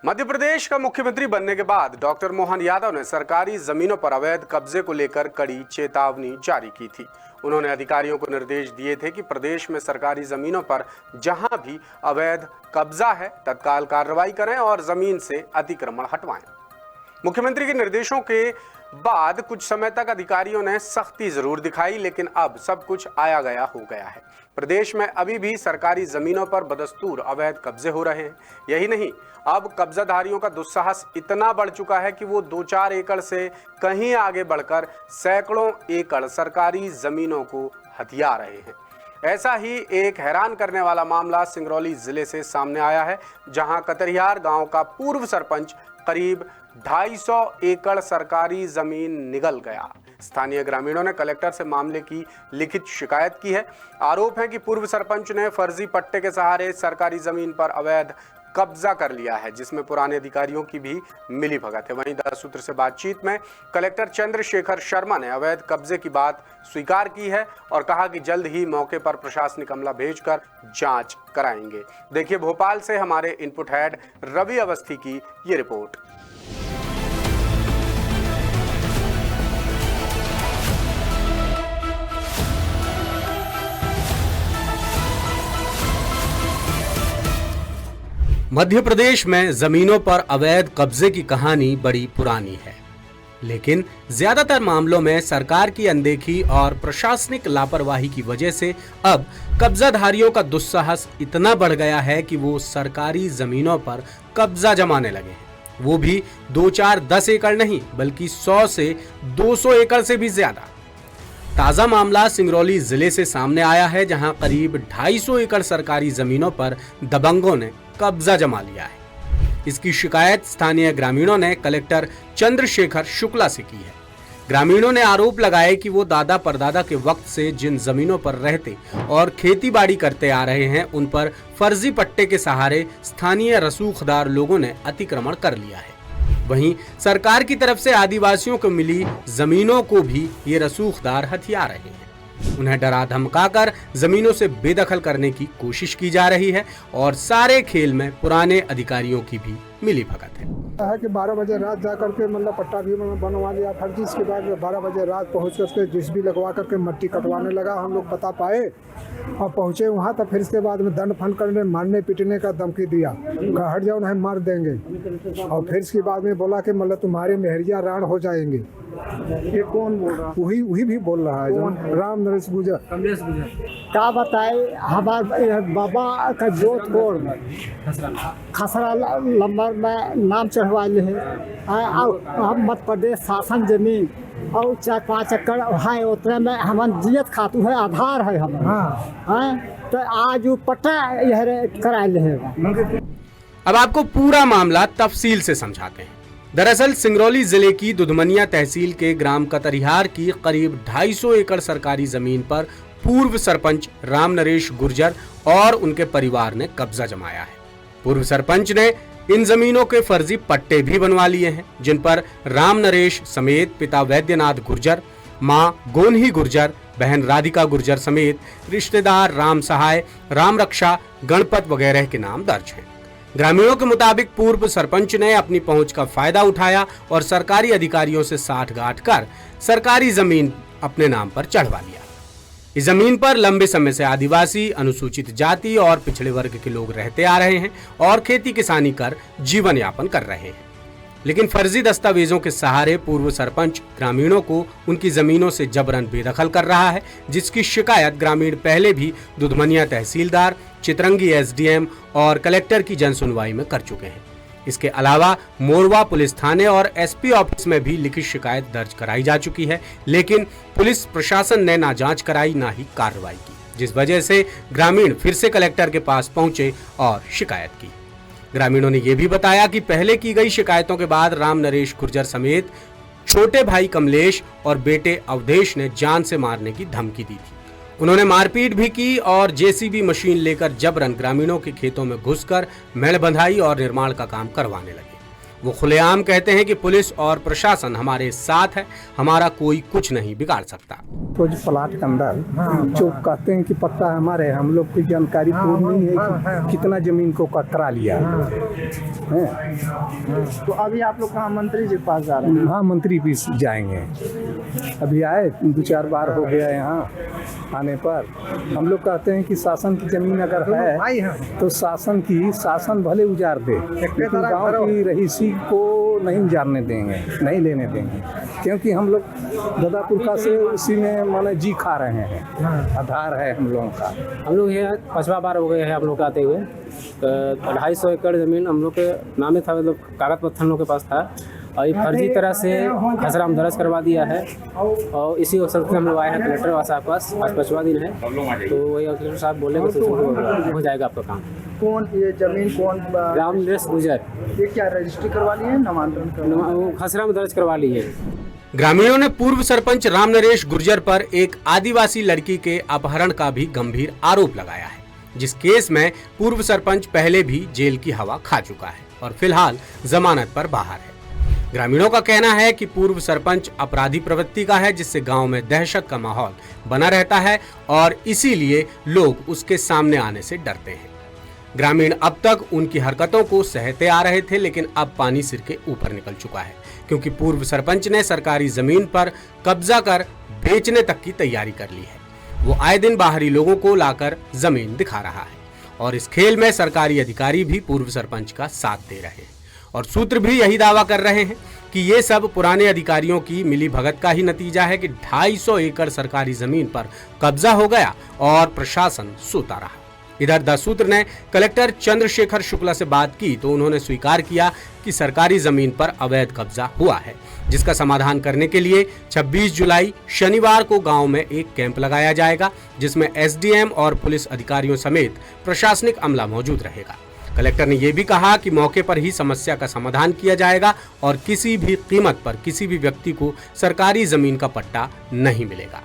मध्य प्रदेश का मुख्यमंत्री बनने के बाद डॉक्टर मोहन यादव ने सरकारी जमीनों पर अवैध कब्जे को लेकर कड़ी चेतावनी जारी की थी। उन्होंने अधिकारियों को निर्देश दिए थे कि प्रदेश में सरकारी जमीनों पर जहां भी अवैध कब्जा है तत्काल कार्रवाई करें और जमीन से अतिक्रमण हटवाएं। मुख्यमंत्री के निर्देशों के बाद कुछ समय तक अधिकारियों ने सख्ती जरूर दिखाई, लेकिन अब सब कुछ आया गया हो गया है। प्रदेश में अभी भी सरकारी जमीनों पर बदस्तूर अवैध कब्जे हो रहे हैं। यही नहीं, अब कब्जाधारियों का दुस्साहस इतना बढ़ चुका है कि वो 2-4 एकड़ से कहीं आगे बढ़कर सैकड़ों एकड़ सरकारी जमीनों को हथिया रहे हैं। ऐसा ही एक हैरान करने वाला मामला सिंगरौली जिले से सामने आया है, जहां कतरियार गांव का पूर्व सरपंच करीब 250 एकड़ सरकारी जमीन निगल गया। स्थानीय ग्रामीणों ने कलेक्टर से मामले की लिखित शिकायत की है। आरोप है कि पूर्व सरपंच ने फर्जी पट्टे के सहारे सरकारी जमीन पर अवैध कब्जा कर लिया है, जिसमें पुराने अधिकारियों की भी मिलीभगत है। वहीं 10 सूत्र से बातचीत में कलेक्टर चंद्रशेखर शर्मा ने अवैध कब्जे की बात स्वीकार की है और कहा कि जल्द ही मौके पर प्रशासनिक अमला भेजकर जांच कराएंगे। देखिए भोपाल से हमारे इनपुट हेड रवि अवस्थी की ये रिपोर्ट। मध्य प्रदेश में जमीनों पर अवैध कब्जे की कहानी बड़ी पुरानी है, लेकिन ज्यादातर मामलों में सरकार की अनदेखी और प्रशासनिक लापरवाही की वजह से अब कब्जाधारियों का दुस्साहस इतना बढ़ गया है कि वो सरकारी जमीनों पर कब्जा जमाने लगे हैं। वो भी 2-4-10 एकड़ नहीं, बल्कि 100 से 200 एकड़ से भी ज्यादा। ताजा मामला सिंगरौली जिले से सामने आया है, जहां करीब 250 एकड़ सरकारी जमीनों पर दबंगों ने कब्जा जमा लिया है। इसकी शिकायत स्थानीय ग्रामीणों ने कलेक्टर चंद्रशेखर शुक्ला से की है। ग्रामीणों ने आरोप लगाए कि वो दादा परदादा के वक्त से जिन जमीनों पर रहते और खेतीबाड़ी करते आ रहे हैं, उन पर फर्जी पट्टे के सहारे स्थानीय रसूखदार लोगों ने अतिक्रमण कर लिया है। वहीं सरकार की तरफ से आदिवासियों को मिली जमीनों को भी ये रसूखदार हथिया रहे हैं। उन्हें डरा धमकाकर जमीनों से बेदखल करने की कोशिश की जा रही है और सारे खेल में पुराने अधिकारियों की भी मिलीभगत है कि 12 बजे रात जा करके मतलब पट्टा भी बनवा लिया फर्जी। इसके बाद 12 बजे रात पहुंच करके जिसबी लगवा करके मट्टी कटवाने लगा। हम लोग पता पाए और पहुंचे वहां, तो फिर इसके बाद में दंड फंड करने, मारने पीटने का धमकी दिया, हट जाओ नहीं मार देंगे। और फिर इसके बाद में बोला कि मतलब तुम्हारे मेहरिया राण हो जाएंगे। ये कौन बोल रहा? वही भी बोल रहा है, राम नरेश गुजर। क्या बताए, हमारे बाबा का जोधपुर खसरा नंबर में नाम चढ़वा ले हम मध्य प्रदेश शासन जमीन और 4-5 एकड़ है, उतने में हम जियत खातू है, आधार है हम। तो आज वो पट्टा यह करा ले। अब आपको पूरा मामला तफसील से समझाते हैं। दरअसल सिंगरौली जिले की दुधमनिया तहसील के ग्राम कतरियार की करीब 250 एकड़ सरकारी जमीन पर पूर्व सरपंच राम नरेश गुर्जर और उनके परिवार ने कब्जा जमाया है। पूर्व सरपंच ने इन जमीनों के फर्जी पट्टे भी बनवा लिए हैं, जिन पर राम नरेश समेत पिता वैद्यनाथ गुर्जर, मां गोन्ही गुर्जर, बहन राधिका गुर्जर समेत रिश्तेदार राम सहाय, राम रक्षा, गणपत वगैरह के नाम दर्ज हैं। ग्रामीणों के मुताबिक पूर्व सरपंच ने अपनी पहुंच का फायदा उठाया और सरकारी अधिकारियों से साठगांठ कर सरकारी जमीन अपने नाम पर चढ़वा लिया। इस जमीन पर लंबे समय से आदिवासी, अनुसूचित जाति और पिछड़े वर्ग के लोग रहते आ रहे हैं और खेती किसानी कर जीवन यापन कर रहे हैं। लेकिन फर्जी दस्तावेजों के सहारे पूर्व सरपंच ग्रामीणों को उनकी जमीनों से जबरन बेदखल कर रहा है, जिसकी शिकायत ग्रामीण पहले भी दुधमनिया तहसीलदार, चितरंगी एसडीएम और कलेक्टर की जनसुनवाई में कर चुके हैं। इसके अलावा मोरवा पुलिस थाने और एसपी ऑफिस में भी लिखित शिकायत दर्ज कराई जा चुकी है, लेकिन पुलिस प्रशासन ने ना जांच कराई ना ही कार्रवाई की, जिस वजह से ग्रामीण फिर से कलेक्टर के पास पहुंचे और शिकायत की। ग्रामीणों ने यह भी बताया कि पहले की गई शिकायतों के बाद राम नरेश गुर्जर समेत छोटे भाई कमलेश और बेटे अवधेश ने जान से मारने की धमकी दी थी। उन्होंने मारपीट भी की और जेसीबी मशीन लेकर जबरन ग्रामीणों के खेतों में घुसकर मेड़ बंधाई और निर्माण का काम करवाने लगे। वो खुलेआम कहते हैं कि पुलिस और प्रशासन हमारे साथ है, हमारा कोई कुछ नहीं बिगाड़ सकता। तो जो प्लाट के अंदर जो कहते हैं कि पट्टा हमारे, हम लोग की जानकारी पूरी नहीं है कि कितना जमीन को कतरा लिया है। तो अभी आप लोग कहाँ मंत्री जी के पास जा रहे हैं? हाँ, मंत्री भी जाएंगे। अभी आए 2-4 बार हो गया यहाँ आने पर। हम लोग कहते हैं कि शासन की जमीन अगर है तो शासन भले उजाड़ दे, लेकिन गाँव की रईसी को नहीं जाने देंगे, नहीं लेने देंगे, क्योंकि हम लोग दादापुर का से उसी में माने जी खा रहे हैं। आधार है हम लोगों का। हम लोग ये 5वां बार हो गए हैं हम लोग आते हुए। 250 एकड़ ज़मीन हम लोग के नामे था, मतलब कागज पत्थर हम लोग के पास था, और ये फर्जी तरह से खसरा हम दर्ज करवा दिया है। और इसी अवसर से हम लोग आए हैं कलेक्टर साहब के पास। आज 5वां दिन है, तो वही कलेक्टर साहब बोले कि हो जाएगा आपका काम। कौन ये जमीन कौन? राम नरेश गुर्जर। ये क्या रजिस्ट्री करवा ली है, नामांतरण खसरा में दर्ज करवा ली है। ग्रामीणों ने पूर्व सरपंच राम नरेश गुर्जर पर एक आदिवासी लड़की के अपहरण का भी गंभीर आरोप लगाया है, जिस केस में पूर्व सरपंच पहले भी जेल की हवा खा चुका है और फिलहाल जमानत पर बाहर है। ग्रामीणों का कहना है कि पूर्व सरपंच अपराधी प्रवृत्ति का है, जिससे गांव में दहशत का माहौल बना रहता है और इसीलिए लोग उसके सामने आने से डरते हैं। ग्रामीण अब तक उनकी हरकतों को सहते आ रहे थे, लेकिन अब पानी सिर के ऊपर निकल चुका है, क्योंकि पूर्व सरपंच ने सरकारी जमीन पर कब्जा कर बेचने तक की तैयारी कर ली है। वो आए दिन बाहरी लोगों को लाकर जमीन दिखा रहा है और इस खेल में सरकारी अधिकारी भी पूर्व सरपंच का साथ दे रहे हैं और सूत्र भी यही दावा कर रहे हैं कि ये सब पुराने अधिकारियों की मिलीभगत का ही नतीजा है कि 250 एकड़ सरकारी जमीन पर कब्जा हो गया और प्रशासन सोता रहा। इधर द सूत्र ने कलेक्टर चंद्रशेखर शुक्ला से बात की तो उन्होंने स्वीकार किया कि सरकारी जमीन पर अवैध कब्जा हुआ है, जिसका समाधान करने के लिए 26 जुलाई शनिवार को गांव में एक कैंप लगाया जाएगा, जिसमें एसडीएम और पुलिस अधिकारियों समेत प्रशासनिक अमला मौजूद रहेगा। कलेक्टर ने यह भी कहा कि मौके पर ही समस्या का समाधान किया जाएगा और किसी भी कीमत पर किसी भी व्यक्ति को सरकारी जमीन का पट्टा नहीं मिलेगा।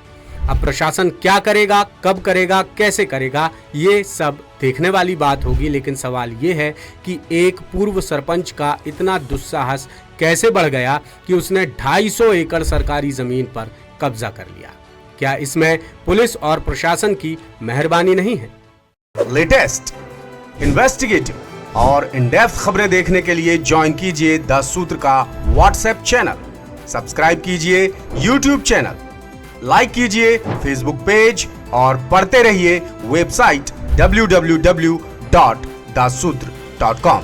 अब प्रशासन क्या करेगा, कब करेगा, कैसे करेगा, ये सब देखने वाली बात होगी, लेकिन सवाल ये है कि एक पूर्व सरपंच का इतना दुस्साहस कैसे बढ़ गया कि उसने 250 एकड़ सरकारी जमीन पर कब्जा कर लिया। क्या इसमें पुलिस और प्रशासन की मेहरबानी नहीं है? लेटेस्ट, इन्वेस्टिगेटिव और इन डेप्थ खबरें देखने के लिए ज्वाइन कीजिए द सूत्र का व्हाट्सएप चैनल, सब्सक्राइब कीजिए यूट्यूब चैनल, लाइक कीजिए फेसबुक पेज और पढ़ते रहिए वेबसाइट www.dasutr.com।